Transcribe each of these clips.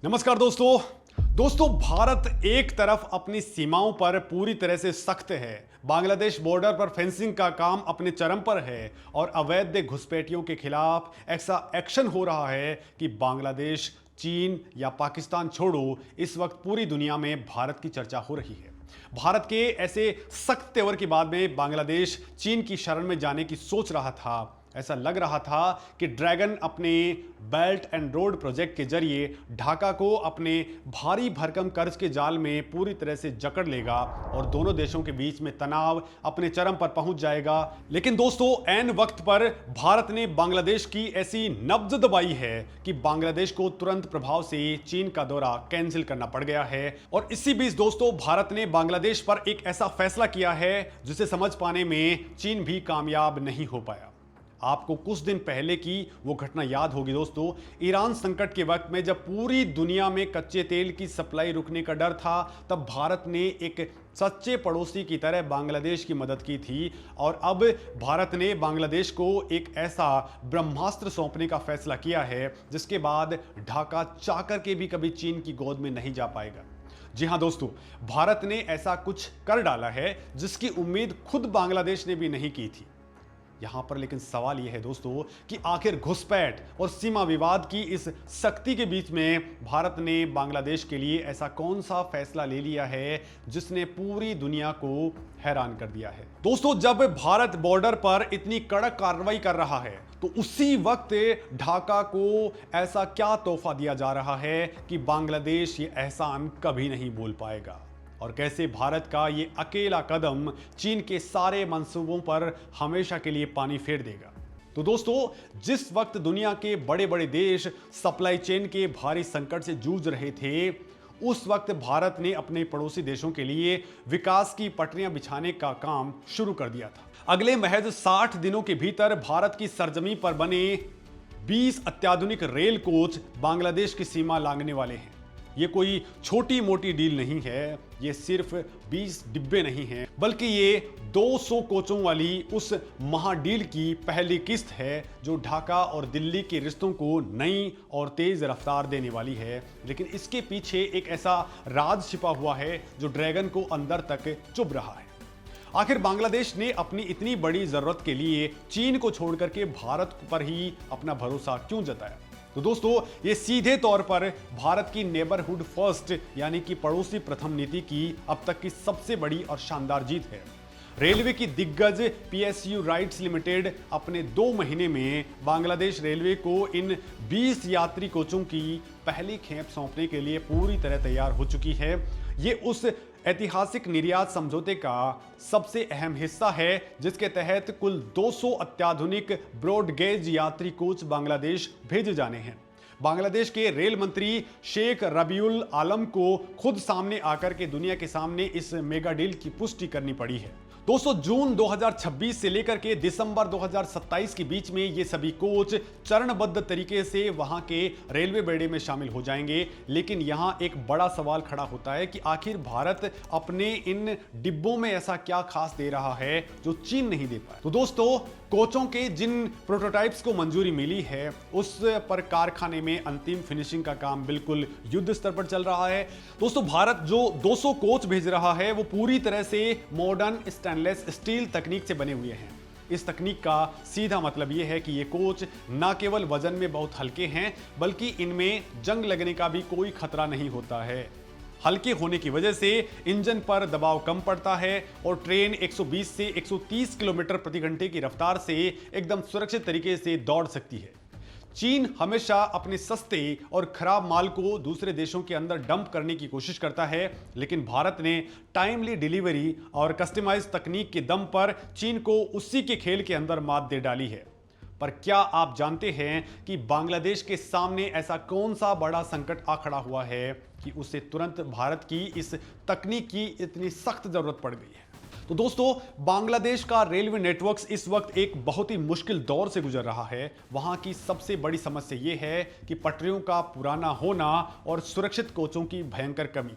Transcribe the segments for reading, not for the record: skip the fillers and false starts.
नमस्कार दोस्तों भारत एक तरफ अपनी सीमाओं पर पूरी तरह से सख्त है। बांग्लादेश बॉर्डर पर फेंसिंग का काम अपने चरम पर है और अवैध घुसपैठियों के खिलाफ ऐसा एक्शन हो रहा है कि बांग्लादेश, चीन या पाकिस्तान छोड़ो, इस वक्त पूरी दुनिया में भारत की चर्चा हो रही है। भारत के ऐसे सख्त तेवर के बाद में बांग्लादेश चीन की शरण में जाने की सोच रहा था। ऐसा लग रहा था कि ड्रैगन अपने बेल्ट एंड रोड प्रोजेक्ट के जरिए ढाका को अपने भारी भरकम कर्ज के जाल में पूरी तरह से जकड़ लेगा और दोनों देशों के बीच में तनाव अपने चरम पर पहुंच जाएगा। लेकिन दोस्तों, ऐन वक्त पर भारत ने बांग्लादेश की ऐसी नब्ज दबाई है कि बांग्लादेश को तुरंत प्रभाव से चीन का दौरा कैंसिल करना पड़ गया है। और इसी बीच दोस्तों, भारत ने बांग्लादेश पर एक ऐसा फैसला किया है जिसे समझ पाने में चीन भी कामयाब नहीं हो पाया। आपको कुछ दिन पहले की वो घटना याद होगी दोस्तों, ईरान संकट के वक्त में जब पूरी दुनिया में कच्चे तेल की सप्लाई रुकने का डर था, तब भारत ने एक सच्चे पड़ोसी की तरह बांग्लादेश की मदद की थी। और अब भारत ने बांग्लादेश को एक ऐसा ब्रह्मास्त्र सौंपने का फैसला किया है जिसके बाद ढाका चाहकर के भी कभी चीन की गोद में नहीं जा पाएगा। जी हां दोस्तों, भारत ने ऐसा कुछ कर डाला है जिसकी उम्मीद खुद बांग्लादेश ने भी नहीं की थी। यहां पर लेकिन सवाल यह है दोस्तों कि आखिर घुसपैठ और सीमा विवाद की इस सख्ती के बीच में भारत ने बांग्लादेश के लिए ऐसा कौन सा फैसला ले लिया है जिसने पूरी दुनिया को हैरान कर दिया है। दोस्तों, जब भारत बॉर्डर पर इतनी कड़क कार्रवाई कर रहा है तो उसी वक्त ढाका को ऐसा क्या तोहफा दिया जा रहा है कि बांग्लादेश ये एहसान कभी नहीं भूल पाएगा, और कैसे भारत का ये अकेला कदम चीन के सारे मंसूबों पर हमेशा के लिए पानी फेर देगा। तो दोस्तों, जिस वक्त दुनिया के बड़े बड़े देश सप्लाई चेन के भारी संकट से जूझ रहे थे, उस वक्त भारत ने अपने पड़ोसी देशों के लिए विकास की पटरियां बिछाने का काम शुरू कर दिया था। अगले महज 60 दिनों के भीतर भारत की सरजमी पर बने 20 अत्याधुनिक रेल कोच बांग्लादेश की सीमा लांघने वाले हैं। ये कोई छोटी मोटी डील नहीं है, ये सिर्फ 20 डिब्बे नहीं हैं, बल्कि ये 200 कोचों वाली उस महाडील की पहली किस्त है जो ढाका और दिल्ली के रिश्तों को नई और तेज रफ्तार देने वाली है। लेकिन इसके पीछे एक ऐसा राज छिपा हुआ है जो ड्रैगन को अंदर तक चुभ रहा है। आखिर बांग्लादेश ने अपनी इतनी बड़ी जरूरत के लिए चीन को छोड़कर के भारत पर ही अपना भरोसा क्यों जताया? तो दोस्तों, ये सीधे तौर पर भारत की नेबरहुड फर्स्ट यानी कि पड़ोसी प्रथम नीति की अब तक की सबसे बड़ी और शानदार जीत है। रेलवे की दिग्गज पीएसयू राइट्स लिमिटेड अपने 2 महीने में बांग्लादेश रेलवे को इन 20 यात्री कोचों की पहली खेप सौंपने के लिए पूरी तरह तैयार हो चुकी है। ये उस ऐतिहासिक निर्यात समझौते का सबसे अहम हिस्सा है जिसके तहत कुल 200 अत्याधुनिक ब्रॉडगेज यात्री कोच बांग्लादेश भेजे जाने हैं। बांग्लादेश के रेल मंत्री शेख रबीउल आलम को खुद सामने आकर के दुनिया के सामने इस मेगा डील की पुष्टि करनी पड़ी है। दोस्तों, जून 2026 से लेकर के दिसंबर 2027 के बीच में ये सभी कोच चरणबद्ध तरीके से वहां के रेलवे बेड़े में शामिल हो जाएंगे। लेकिन यहां एक बड़ा सवाल खड़ा होता है कि आखिर भारत अपने इन डिब्बों में ऐसा क्या खास दे रहा है जो चीन नहीं दे पाया। तो दोस्तों, कोचों के जिन प्रोटोटाइप्स को मंजूरी मिली है उस पर कारखाने में अंतिम फिनिशिंग का काम बिल्कुल युद्ध स्तर पर चल रहा है। दोस्तों, भारत जो 200 कोच भेज रहा है वो पूरी तरह से मॉडर्न स्टेनलेस स्टील तकनीक से बने हुए हैं। इस तकनीक का सीधा मतलब यह है कि ये कोच न केवल वजन में बहुत हल्के हैं, बल्कि इनमें जंग लगने का भी कोई खतरा नहीं होता है। हल्के होने की वजह से इंजन पर दबाव कम पड़ता है और ट्रेन 120 से 130 किलोमीटर प्रति घंटे की रफ्तार से एकदम सुरक्षित तरीके से दौड़ सकती है। चीन हमेशा अपने सस्ते और खराब माल को दूसरे देशों के अंदर डंप करने की कोशिश करता है, लेकिन भारत ने टाइमली डिलीवरी और कस्टमाइज तकनीक के दम पर चीन को उसी के खेल के अंदर मात दे डाली है। पर क्या आप जानते हैं कि बांग्लादेश के सामने ऐसा कौन सा बड़ा संकट आ खड़ा हुआ है कि उसे तुरंत भारत की इस तकनीक की इतनी सख्त जरूरत पड़ गई है? तो दोस्तों, बांग्लादेश का रेलवे नेटवर्क इस वक्त एक बहुत ही मुश्किल दौर से गुजर रहा है। वहां की सबसे बड़ी समस्या यह है कि पटरियों का पुराना होना और सुरक्षित कोचों की भयंकर कमी।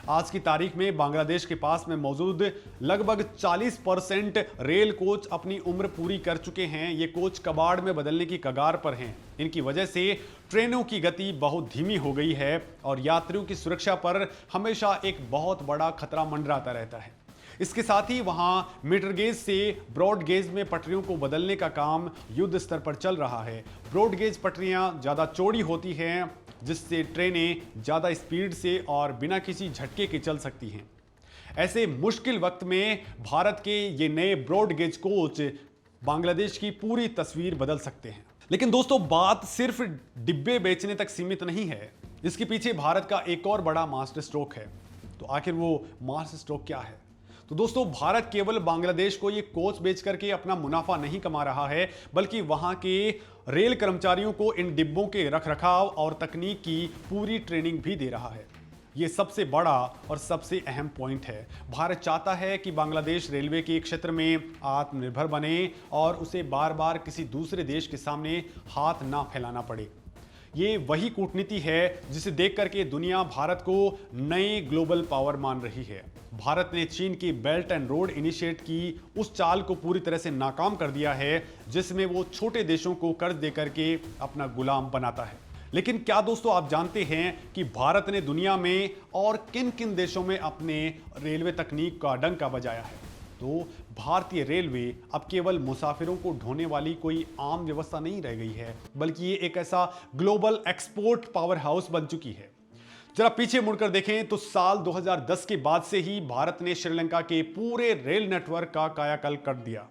आज की तारीख में बांग्लादेश के पास में मौजूद लगभग 40% रेल कोच अपनी उम्र पूरी कर चुके हैं। ये कोच कबाड़ में बदलने की कगार पर हैं। इनकी वजह से ट्रेनों की गति बहुत धीमी हो गई है और यात्रियों की सुरक्षा पर हमेशा एक बहुत बड़ा खतरा मंडराता रहता है। इसके साथ ही वहां मीटर गेज से ब्रॉड गेज में पटरियों को बदलने का काम युद्ध स्तर पर चल रहा है। ब्रॉड गेज पटरियां ज्यादा चौड़ी होती हैं, जिससे ट्रेनें ज्यादा स्पीड से और बिना किसी झटके के चल सकती हैं। ऐसे मुश्किल वक्त में भारत के ये नए ब्रॉड गेज कोच बांग्लादेश की पूरी तस्वीर बदल सकते हैं। लेकिन दोस्तों, बात सिर्फ डिब्बे बेचने तक सीमित नहीं है। इसके पीछे भारत का एक और बड़ा मास्टर स्ट्रोक है। तो आखिर वो मास्टर स्ट्रोक क्या है? तो दोस्तों, भारत केवल बांग्लादेश को ये कोच बेच करके अपना मुनाफा नहीं कमा रहा है, बल्कि वहां के रेल कर्मचारियों को इन डिब्बों के रखरखाव और तकनीक की पूरी ट्रेनिंग भी दे रहा है। ये सबसे बड़ा और सबसे अहम पॉइंट है। भारत चाहता है कि बांग्लादेश रेलवे के क्षेत्र में आत्मनिर्भर बने और उसे बार बार किसी दूसरे देश के सामने हाथ ना फैलाना पड़े। ये वही कूटनीति है जिसे देख करके दुनिया भारत को नए ग्लोबल पावर मान रही है। भारत ने चीन की बेल्ट एंड रोड इनिशिएट की उस चाल को पूरी तरह से नाकाम कर दिया है, जिसमें वो छोटे देशों को कर्ज देकर के अपना गुलाम बनाता है। लेकिन क्या दोस्तों, आप जानते हैं कि भारत ने दुनिया में और किन किन देशों में अपने रेलवे तकनीक का डंका बजाया है? तो भारतीय रेलवे अब केवल मुसाफिरों को ढोने वाली कोई आम व्यवस्था नहीं रह गई है, बल्कि ये एक ऐसा ग्लोबल एक्सपोर्ट पावर हाउस बन चुकी है। जरा पीछे मुड़कर देखें तो साल 2010 के बाद से ही भारत ने श्रीलंका के पूरे रेल नेटवर्क का कायाकल्प कर दिया।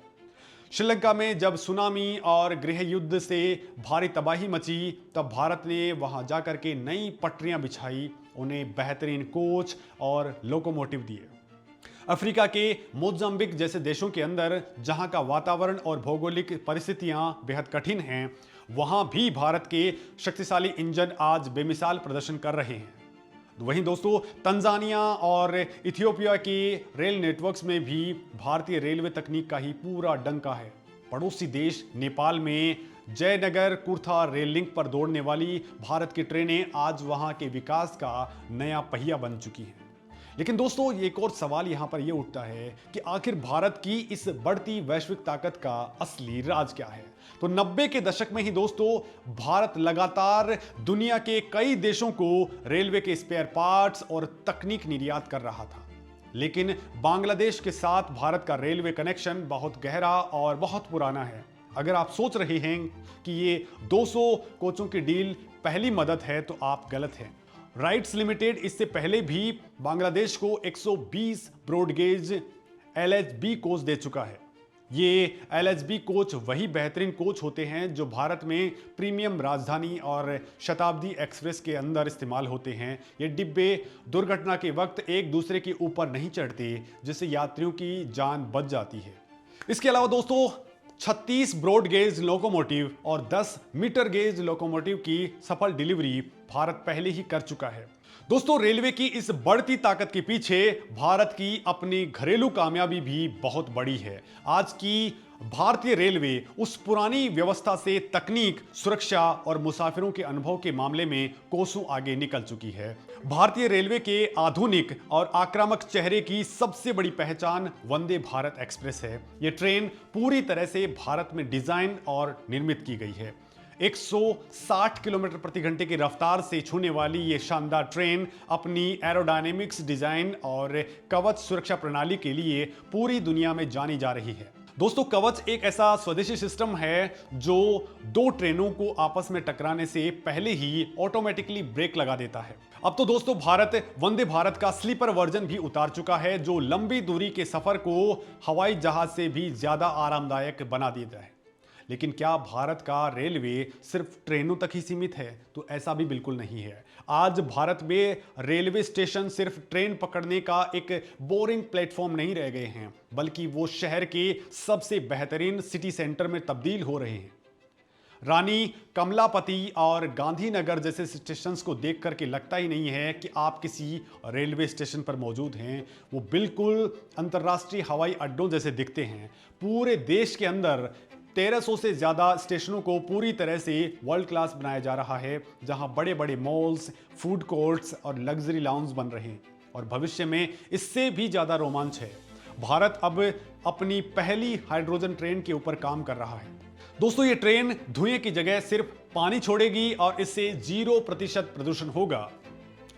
श्रीलंका में जब सुनामी और गृह युद्ध से भारी तबाही मची, तब भारत ने वहां जाकर के नई पटरियां बिछाई, उन्हें बेहतरीन कोच और लोकोमोटिव दिए। अफ्रीका के मोजाम्बिक जैसे देशों के अंदर, जहां का वातावरण और भौगोलिक परिस्थितियां बेहद कठिन हैं, वहां भी भारत के शक्तिशाली इंजन आज बेमिसाल प्रदर्शन कर रहे हैं। वहीं दोस्तों, तंजानिया और इथियोपिया के रेल नेटवर्क्स में भी भारतीय रेलवे तकनीक का ही पूरा डंका है। पड़ोसी देश नेपाल में जयनगर कुर्था रेल लिंक पर दौड़ने वाली भारत की ट्रेनें आज वहां के विकास का नया पहिया बन चुकी हैं। लेकिन दोस्तों, एक और सवाल यहां पर यह उठता है कि आखिर भारत की इस बढ़ती वैश्विक ताकत का असली राज क्या है? तो 90 के दशक में ही दोस्तों, भारत लगातार दुनिया के कई देशों को रेलवे के स्पेयर पार्ट्स और तकनीक निर्यात कर रहा था। लेकिन बांग्लादेश के साथ भारत का रेलवे कनेक्शन बहुत गहरा और बहुत पुराना है। अगर आप सोच रहे हैं कि ये 200 कोचों की डील पहली मदद है, तो आप गलत हैं। राइट्स लिमिटेड इससे पहले भी बांग्लादेश को 120 ब्रॉडगेज LHB कोच दे चुका है। ये LHB कोच वही बेहतरीन कोच होते हैं जो भारत में प्रीमियम राजधानी और शताब्दी एक्सप्रेस के अंदर इस्तेमाल होते हैं। ये डिब्बे दुर्घटना के वक्त एक दूसरे के ऊपर नहीं चढ़ते, जिससे यात्रियों की जान बच जाती है। इसके अलावा दोस्तों, 36 ब्रॉड गेज लोकोमोटिव और 10 मीटर गेज लोकोमोटिव की सफल डिलीवरी भारत पहले ही कर चुका है। दोस्तों, रेलवे की इस बढ़ती ताकत के पीछे भारत की अपनी घरेलू कामयाबी भी बहुत बड़ी है। आज की भारतीय रेलवे उस पुरानी व्यवस्था से तकनीक, सुरक्षा और मुसाफिरों के अनुभव के मामले में कोसों आगे निकल चुकी है। भारतीय रेलवे के आधुनिक और आक्रामक चेहरे की सबसे बड़ी पहचान वंदे भारत एक्सप्रेस है। ये ट्रेन पूरी तरह से भारत में डिजाइन और निर्मित की गई है। 160 किलोमीटर प्रति घंटे की रफ्तार से छूने वाली ये शानदार ट्रेन अपनी एरोडायनेमिक्स डिजाइन और कवच सुरक्षा प्रणाली के लिए पूरी दुनिया में जानी जा रही है। दोस्तों, कवच एक ऐसा स्वदेशी सिस्टम है जो दो ट्रेनों को आपस में टकराने से पहले ही ऑटोमेटिकली ब्रेक लगा देता है। अब तो दोस्तों, भारत वंदे भारत का स्लीपर वर्जन भी उतार चुका है, जो लंबी दूरी के सफर को हवाई जहाज से भी ज्यादा आरामदायक बना देता है। लेकिन क्या भारत का रेलवे सिर्फ ट्रेनों तक ही सीमित है? तो ऐसा भी बिल्कुल नहीं है। आज भारत में रेलवे स्टेशन सिर्फ ट्रेन पकड़ने का एक बोरिंग प्लेटफॉर्म नहीं रह गए हैं, बल्कि वो शहर के सबसे बेहतरीन सिटी सेंटर में तब्दील हो रहे हैं। रानी कमलापति और गांधीनगर जैसे स्टेशंस को देख करके लगता ही नहीं है कि आप किसी रेलवे स्टेशन पर मौजूद हैं। वो बिल्कुल अंतर्राष्ट्रीय हवाई अड्डों जैसे दिखते हैं। पूरे देश के अंदर 1300 से ज़्यादा स्टेशनों को पूरी तरह से वर्ल्ड क्लास बनाया जा रहा है, जहां बड़े बड़े मॉल्स, फूड कोर्ट्स और लग्जरी लाउंज बन रहे हैं। और भविष्य में इससे भी ज्यादा रोमांच है। भारत अब अपनी पहली हाइड्रोजन ट्रेन के ऊपर काम कर रहा है। दोस्तों, ये ट्रेन धुएं की जगह सिर्फ पानी छोड़ेगी और इससे 0% प्रदूषण होगा।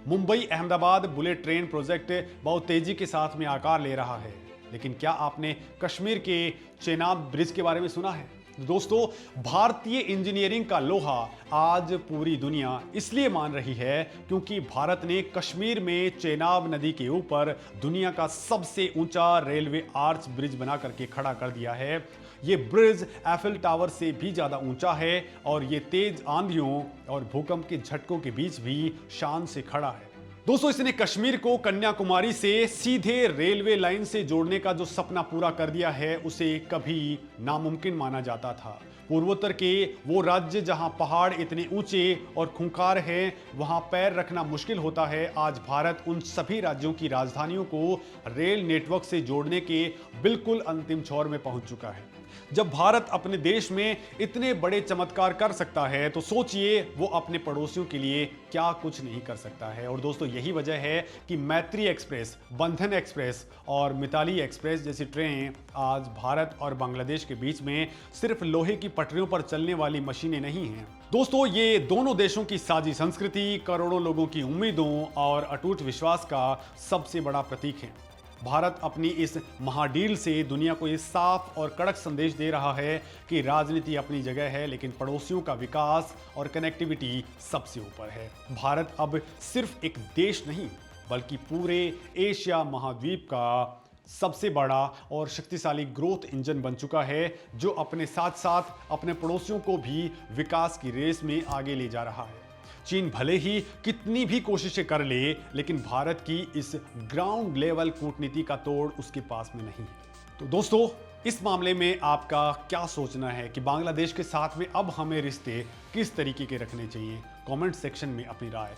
Mumbai Ahmedabad bullet train project बहुत तेजी के साथ में आकार ले रहा है। लेकिन क्या आपने कश्मीर के चेनाब ब्रिज के बारे में सुना है? दोस्तों, भारतीय इंजीनियरिंग का लोहा आज पूरी दुनिया इसलिए मान रही है क्योंकि भारत ने कश्मीर में चेनाब नदी के ऊपर दुनिया का सबसे ऊंचा रेलवे आर्च ब्रिज बना करके खड़ा कर दिया है। ये ब्रिज एफिल टावर से भी ज्यादा ऊंचा है और ये तेज आंधियों और भूकंप के झटकों के बीच भी शान से खड़ा है। दोस्तों, इसने कश्मीर को कन्याकुमारी से सीधे रेलवे लाइन से जोड़ने का जो सपना पूरा कर दिया है, उसे कभी नामुमकिन माना जाता था। पूर्वोत्तर के वो राज्य जहां पहाड़ इतने ऊंचे और खूंखार हैं, वहां पैर रखना मुश्किल होता है। आज भारत उन सभी राज्यों की राजधानियों को रेल नेटवर्क से जोड़ने के बिल्कुल अंतिम छोर में पहुंच चुका है। जब भारत अपने देश में इतने बड़े चमत्कार कर सकता है, तो सोचिए वो अपने पड़ोसियों के लिए क्या कुछ नहीं कर सकता है। और दोस्तों, यही वजह है कि मैत्री एक्सप्रेस, बंधन एक्सप्रेस और मिताली एक्सप्रेस जैसी ट्रेन आज भारत और बांग्लादेश के बीच में सिर्फ लोहे की पटरियों पर चलने वाली मशीनें नहीं हैं। दोस्तों, ये दोनों देशों की साझी संस्कृति, करोड़ों लोगों की उम्मीदों और अटूट विश्वास का सबसे बड़ा प्रतीक है। भारत अपनी इस महाडील से दुनिया को ये साफ और कड़क संदेश दे रहा है कि राजनीति अपनी जगह है, लेकिन पड़ोसियों का विकास और कनेक्टिविटी सबसे ऊपर है। भारत अब सिर्फ एक देश नहीं, बल्कि पूरे एशिया महाद्वीप का सबसे बड़ा और शक्तिशाली ग्रोथ इंजन बन चुका है, जो अपने साथ साथ अपने पड़ोसियों को भी विकास की रेस में आगे ले जा रहा है। चीन भले ही कितनी भी कोशिशें कर ले, लेकिन भारत की इस ग्राउंड लेवल कूटनीति का तोड़ उसके पास में नहीं है। तो दोस्तों, इस मामले में आपका क्या सोचना है कि बांग्लादेश के साथ में अब हमें रिश्ते किस तरीके के रखने चाहिए? कमेंट सेक्शन में अपनी राय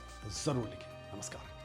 जरूर लिखें। नमस्कार।